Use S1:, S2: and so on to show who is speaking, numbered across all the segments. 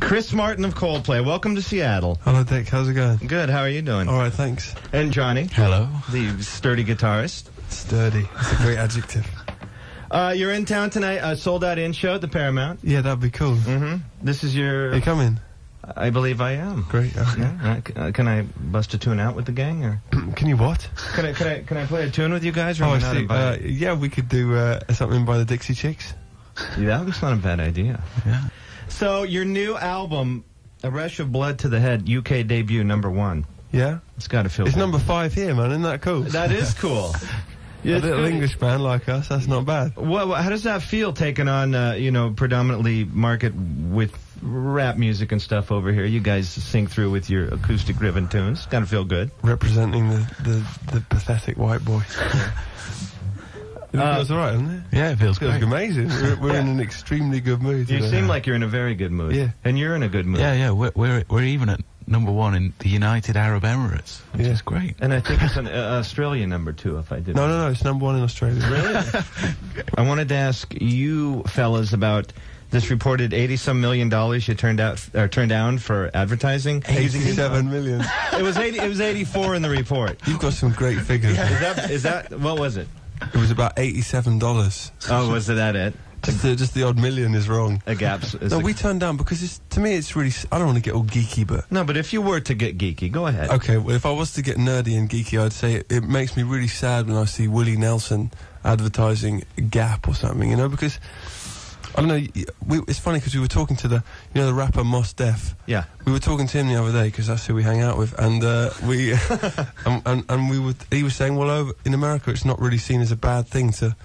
S1: Chris Martin of Coldplay, welcome to Seattle.
S2: Hello, Dick. How's it going?
S1: Good, how are you doing?
S2: All right, thanks.
S1: And Johnny.
S3: Hello.
S1: The sturdy guitarist.
S2: Sturdy. It's a great adjective.
S1: You're in town tonight, a sold-out in-show at the Paramount.
S2: Yeah, that'd be cool.
S1: Mm-hmm. This is your...
S2: Are you coming?
S1: I believe I am.
S2: Great. Okay.
S1: Yeah. Can I bust a tune out with the gang, or
S2: Can you what?
S1: can I play a tune with you guys? Or
S2: Oh,
S1: am
S2: I
S1: not
S2: see.
S1: invited?
S2: Yeah, we could do something by the Dixie Chicks.
S1: Yeah, that's not a bad idea.
S3: Yeah.
S1: So your new album, A Rush of Blood to the Head, UK debut, #1.
S2: Yeah?
S1: It's got to feel.
S2: It's
S1: good.
S2: #5 here, man. Isn't that cool?
S1: That is cool.
S2: A little English band like us, that's not bad.
S1: Well, how does that feel taking on, predominantly market with rap music and stuff over here? You guys sing through with your acoustic-driven tunes. Got to feel good.
S2: Representing the pathetic white boy. It feels alright, doesn't it?
S3: Yeah, it feels
S2: Feels
S3: great.
S2: amazing. We're in an extremely good mood
S1: You
S2: today.
S1: seem like you're in a very good mood.
S2: Yeah.
S1: And you're in a good mood.
S3: Yeah, we're even at #1 in the United Arab Emirates, which
S2: Yeah.
S3: is great.
S1: And I think it's an Australia #2, if I didn't.
S2: No, it's #1 in Australia.
S1: Really? I wanted to ask you fellas about this reported $80-some million you turned down for advertising.
S2: 87 million.
S1: It was 84 in the report.
S2: You've got some great figures.
S1: Is that what was it?
S2: It was about $87.
S1: Oh, was that it?
S2: Just the odd million is wrong.
S1: A gaps.
S2: No, we turned down because to me it's really. I don't want to get all geeky, but
S1: No, but if you were to get geeky, go ahead.
S2: okay. Well, if I was to get nerdy and geeky, I'd say it makes me really sad when I see Willie Nelson advertising Gap or something. Because I don't know. It's funny because we were talking to the rapper Mos Def.
S1: Yeah.
S2: We were talking to him the other day because that's who we hang out with, and he was saying, well, in America, it's not really seen as a bad thing to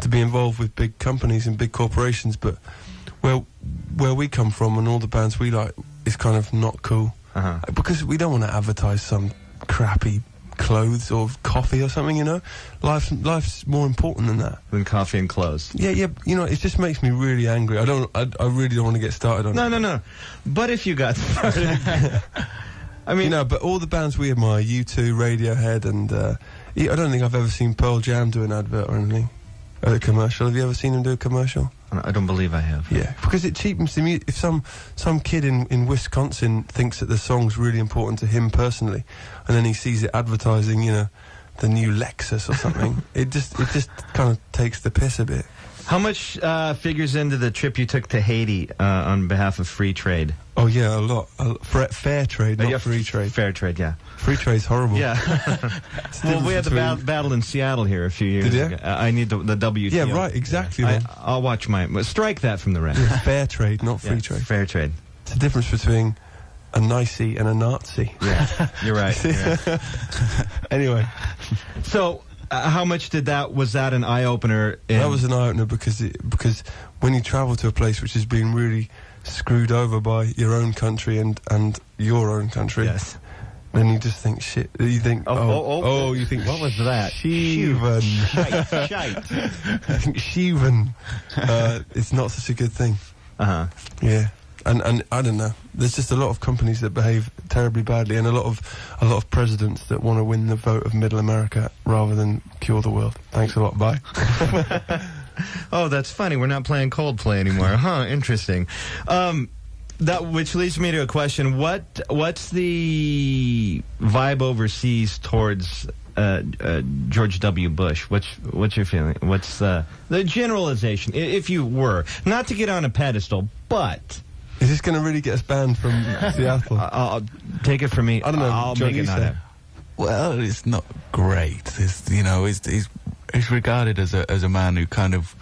S2: be involved with big companies and big corporations, but where we come from and all the bands we like is kind of not cool because we don't want to advertise some crappy clothes or coffee or something. Life's more important than that.
S1: Than coffee and clothes.
S2: Yeah. It just makes me really angry. I really don't want to get started on it.
S1: No. But if you got started, I mean,
S2: but all the bands we admire, U2, Radiohead, and I don't think I've ever seen Pearl Jam do an advert or anything. A commercial. Have you ever seen him do a commercial?
S1: I don't believe I have.
S2: Yeah, because it cheapens the music. If some kid in Wisconsin thinks that the song's really important to him personally, and then he sees it advertising, the new Lexus or something, it just kind of takes the piss a bit.
S1: How much figures into the trip you took to Haiti on behalf of free trade?
S2: Oh yeah, a lot. Fair trade, not free trade.
S1: Fair trade, yeah.
S2: Free trade's horrible.
S1: Yeah. Well, we had the battle in Seattle here a few years ago. I need the WTO.
S2: Yeah, right, exactly.
S1: I'll watch strike that from the record.
S2: Yeah, fair trade, not free trade.
S1: Fair trade.
S2: It's the difference between a nicey and a Nazi.
S1: Yeah, you're right.
S2: Anyway.
S1: So, how much was that an eye-opener?
S2: That was an eye-opener because when you travel to a place which has been really screwed over by your own country and your own country,
S1: yes,
S2: then you just think shit. You think, you think,
S1: what was that?
S2: Shivan.
S1: Shite.
S2: You think Shivan. It's not such a good thing. Yeah. And I don't know. There's just a lot of companies that behave terribly badly, and a lot of presidents that want to win the vote of Middle America rather than cure the world. Thanks a lot. Bye.
S1: Oh, that's funny. We're not playing Coldplay anymore. Interesting. Which leads me to a question. What's the vibe overseas towards George W. Bush? What's your feeling? What's the generalization, if you were not to get on a pedestal, but
S2: is this going to really get us banned from Seattle?
S1: I'll take it from me.
S2: I don't know.
S1: I'll
S2: John,
S1: make it not.
S3: Well, it's not great. He's regarded as a man who kind of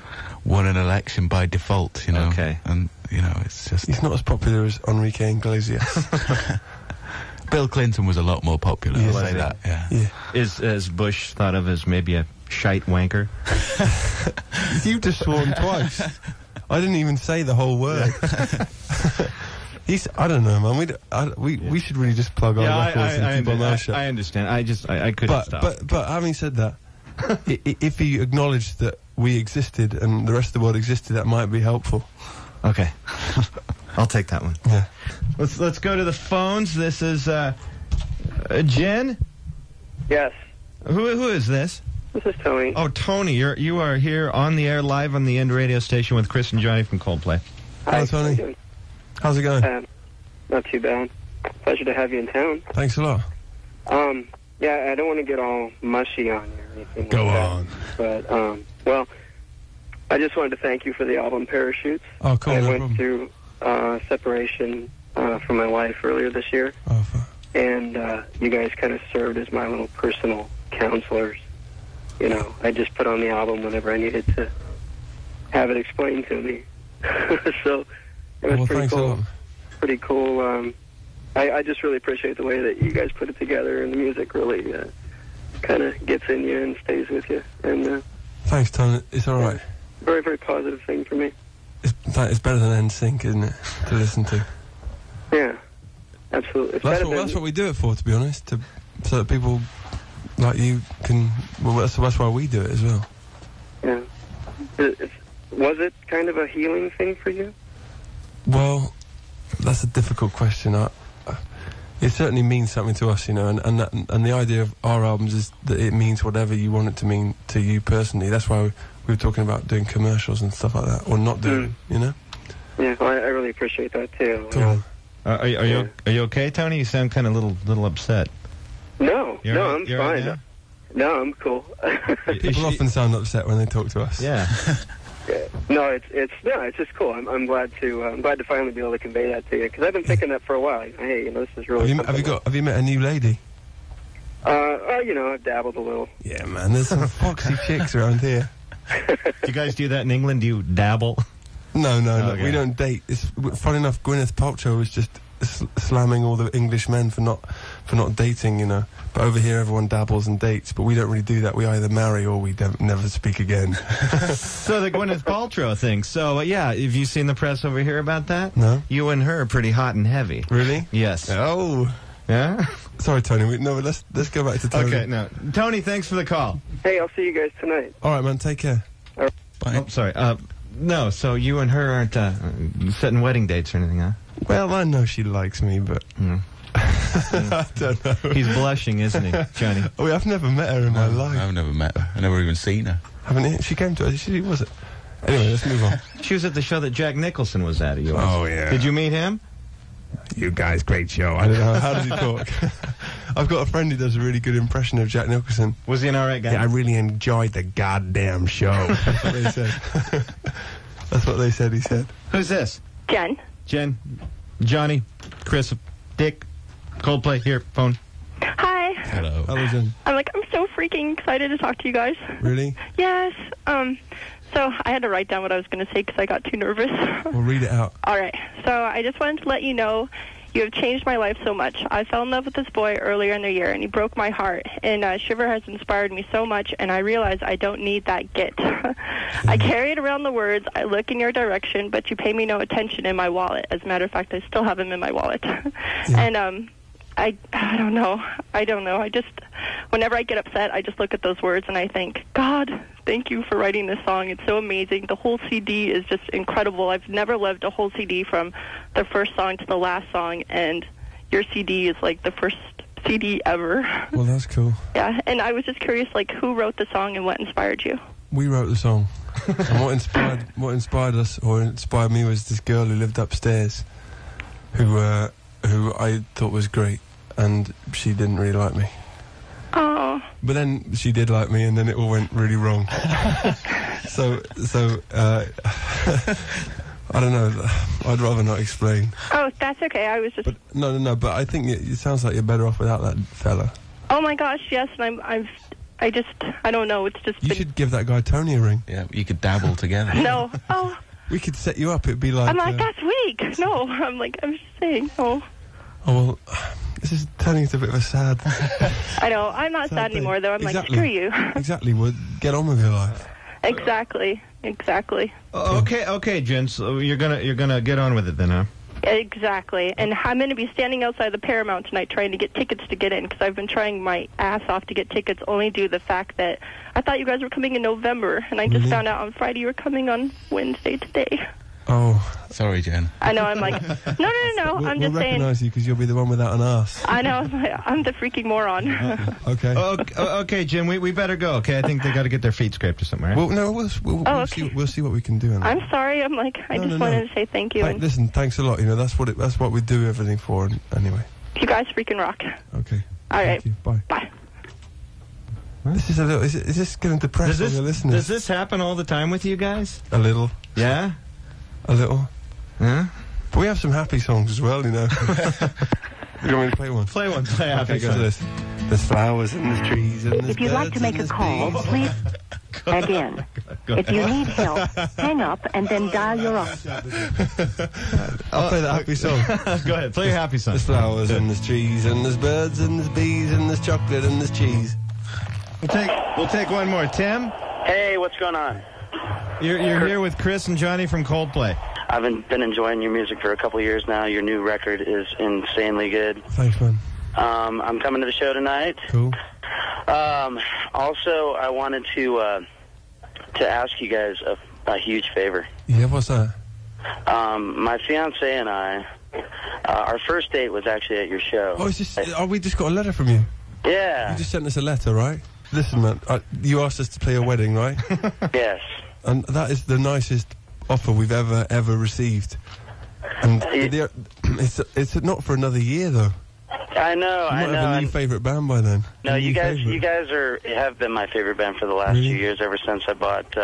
S3: won an election by default.
S1: Okay.
S3: And it's just
S2: he's not as popular as Enrique Iglesias.
S3: Bill Clinton was a lot more popular.
S2: Yes,
S3: I'll say that. Yeah.
S1: Is Bush thought of as maybe a shite wanker?
S2: You've just sworn twice. I didn't even say the whole word. I don't know, man. We should really just plug our records and keep our mouth shut.
S1: I understand. I couldn't stop.
S2: But having said that, if he acknowledged that we existed and the rest of the world existed, that might be helpful.
S1: Okay. I'll take that one.
S2: Yeah.
S1: Let's go to the phones. This is Jen?
S4: Yes.
S1: Who is this?
S4: This is Tony.
S1: Oh, Tony, you are here on the air live on the End radio station with Chris and Johnny from Coldplay.
S2: Hello, Tony. How's it going?
S4: Not too bad. Pleasure to have you in town.
S2: Thanks a lot.
S4: Yeah, I don't want to get all mushy on you or anything.
S2: Go
S4: like
S2: on.
S4: That. But, well, I just wanted to thank you for the album Parachutes.
S2: Oh, cool.
S4: I
S2: No
S4: went
S2: problem.
S4: through separation from my wife earlier this year.
S2: Oh, fuck.
S4: And you guys kind of served as my little personal counselors. You know, I just put on the album whenever I needed to have it explained to me. So it was
S2: Well,
S4: pretty
S2: thanks a
S4: cool.
S2: lot.
S4: Pretty cool. I just really appreciate the way that you guys put it together, and the music really kind of gets in you and stays with you. And
S2: Thanks, Tony. It's all right.
S4: very, very positive thing for me.
S2: It's better than NSYNC, isn't it, to listen to?
S4: Yeah, absolutely. It's
S2: That's
S4: better
S2: what,
S4: than-
S2: that's what we do it for, to be honest, so that people like you can... Well, that's why we do it as well.
S4: Yeah. Was it kind of a healing thing for you?
S2: Well, that's a difficult question. It certainly means something to us, you know, and the idea of our albums is that it means whatever you want it to mean to you personally. That's why we were talking about doing commercials and stuff like that, or not doing, you know?
S4: Yeah, well, I really appreciate that too.
S2: Cool.
S1: Are you okay, Tony? You sound kind of little upset.
S4: No,
S1: You're
S4: no,
S1: right-
S4: I'm
S1: you're right
S4: fine.
S1: now?
S4: No, I'm cool.
S2: People often sound upset when they talk to us.
S1: Yeah.
S4: No, it's just cool. I'm glad to finally be able to convey that to you, because I've been thinking that for a while. Hey, you know, this is really.
S2: Have you met a new lady?
S4: You know, I've dabbled a little.
S2: Yeah, man. There's some foxy chicks around here.
S1: Do you guys do that in England? Do you dabble?
S2: No,
S1: Okay.
S2: we don't date. It's funny enough. Gwyneth Paltrow was just slamming all the English men for not dating, you know. But over here, everyone dabbles and dates. But we don't really do that. We either marry or we never speak again.
S1: So the Gwyneth Paltrow thing. So yeah, have you seen the press over here about that?
S2: No.
S1: You and her are pretty hot and heavy.
S2: Really?
S1: Yes.
S2: Oh.
S1: Yeah.
S2: Sorry, Tony. Let's go back to Tony.
S1: Okay. No. Tony, thanks for the call.
S4: Hey, I'll see you guys tonight.
S2: All right, man. Take care.
S3: Bye.
S1: Oh, sorry. No. So you and her aren't setting wedding dates or anything, huh?
S2: Well, I know she likes me, but I don't know.
S1: He's blushing, isn't he, Johnny?
S2: Oh, I've never met her in my life.
S3: I've never met her. I've never even seen her.
S2: Haven't you? She came to us. She was it? Anyway, let's move on.
S1: She was at the show that Jack Nicholson was at. Yours.
S2: Oh, yeah.
S1: Did you meet him?
S2: You guys, great show. I don't know. How does he talk? I've got a friend who does a really good impression of Jack Nicholson.
S1: Was he an alright guy?
S2: Yeah, I really enjoyed the goddamn show. That's what they said. That's what they said, he said.
S1: Who's this?
S5: Jen.
S1: Jen, Johnny, Chris, Dick, Coldplay, here, phone.
S5: Hi.
S3: Hello.
S2: Hello, Jen.
S5: I'm so freaking excited to talk to you guys.
S2: Really?
S5: Yes. So I had to write down what I was going to say because I got too nervous.
S2: Well, read it out.
S5: All right. So I just wanted to let you know you have changed my life so much. I fell in love with this boy earlier in the year, and he broke my heart. And Shiver has inspired me so much, and I realize I don't need that git. I carry it around the words. I look in your direction, but you pay me no attention in my wallet. As a matter of fact, I still have him in my wallet. And I don't know. I just, whenever I get upset, I just look at those words and I think, God, thank you for writing this song. It's so amazing. The whole CD is just incredible. I've never lived a whole CD from the first song to the last song, and your CD is like the first CD ever.
S2: Well, that's cool.
S5: Yeah, and I was just curious, like, who wrote the song and what inspired you?
S2: We wrote the song. And what inspired us, or inspired me, was this girl who lived upstairs, who I thought was great, and she didn't really like me.
S5: Oh.
S2: But then she did like me, and then it all went really wrong. so I don't know. I'd rather not explain.
S5: Oh, that's okay. I was just...
S2: But no. But I think it sounds like you're better off without that fella.
S5: Oh, my gosh, yes, and I don't know. It's just
S2: You should give that guy Tony a ring.
S3: Yeah, you could dabble together.
S5: No. Oh.
S2: We could set you up. It'd be like...
S5: I'm like, that's weak. No, I'm just saying, no.
S2: Oh, well, this is turning into a bit of a sad...
S5: I know. I'm not sad
S2: thing.
S5: anymore, though. I'm
S2: Exactly.
S5: like, screw you.
S2: Exactly. Well, get on with your life.
S5: Exactly.
S1: Okay, Jen. So you're gonna get on with it then, huh?
S5: Exactly. And I'm going to be standing outside the Paramount tonight trying to get tickets to get in, because I've been trying my ass off to get tickets, only due to the fact that I thought you guys were coming in November, and I just found out on Friday you were coming on Wednesday today.
S2: Oh.
S3: Sorry, Jen.
S5: I know, I'm like, no. I'm just
S2: we'll
S5: saying.
S2: recognise you because you'll be the one without an arse.
S5: I know, I'm the freaking moron.
S2: Okay.
S1: Okay, Jim, we better go, okay? I think they got to get their feet scraped or something, right?
S2: Well, no, we'll
S5: okay.
S2: see what we can do.
S5: I'm sorry, I'm like, I just wanted to say thank you.
S2: Hey, listen, thanks a lot. You know, that's what we do everything for. Anyway.
S5: You guys freaking rock.
S2: Okay.
S5: All right.
S2: Thank you. Bye.
S5: Bye.
S2: This is a little. Is this going to depress all your listeners?
S1: Does this happen all the time with you guys?
S2: A little.
S1: Yeah?
S2: A little.
S1: Yeah?
S2: But we have some happy songs as well, you know. You want me to play one?
S1: Play one. Play a happy
S2: Okay, go
S1: song.
S2: to this. There's flowers and there's trees and there's
S6: If you'd like to make a call, please again. If you need help, hang up and then dial your office.
S2: I'll play that happy song.
S1: Go ahead. Play your happy song.
S2: There's flowers and there's trees and there's birds and there's bees and there's chocolate and there's cheese.
S1: We'll take one more. Tim?
S7: Hey, what's going on?
S1: You're here with Chris and Johnny from Coldplay.
S7: I've been enjoying your music for a couple of years now. Your new record is insanely good.
S2: Thanks, man.
S7: I'm coming to the show tonight.
S2: Cool.
S7: Also, I wanted to ask you guys a huge favor.
S2: Yeah, what's that?
S7: My fiance and I, our first date was actually at your show.
S2: Oh, we just got a letter from you.
S7: Yeah.
S2: You just sent us a letter, right? Listen, man, you asked us to play your wedding, right?
S7: Yes.
S2: And that is the nicest offer we've ever received. And it's not for another year, though.
S7: I know.
S2: You might have a new favourite band by then.
S7: No, you guys have been my favorite band for the last few years. Ever since I bought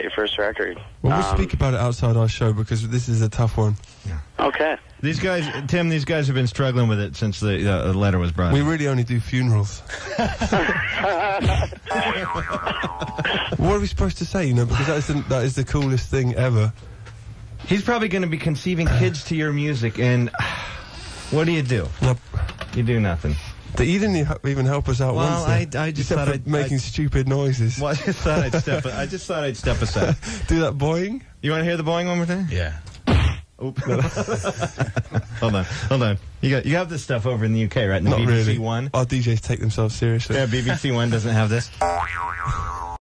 S7: your first record.
S2: Well, we'll speak about it outside our show because this is a tough one.
S1: Yeah.
S7: Okay.
S1: These guys have been struggling with it since the letter was brought.
S2: We really only do funerals. What are we supposed to say? You know, because that is the coolest thing ever.
S1: He's probably going to be conceiving kids to your music, and what do you do?
S2: Nope.
S1: You do nothing.
S2: You didn't even help us out once.
S1: Well, I just thought I'd
S2: making stupid noises.
S1: Well, I just thought I'd step aside.
S2: Do that boing.
S1: You want to hear the boing one more time?
S3: Yeah.
S1: Oop. Hold on. You have this stuff over in the UK, right? In the
S2: Not
S1: BBC
S2: really.
S1: One.
S2: Our DJs take themselves seriously.
S1: Yeah, BBC One doesn't have this.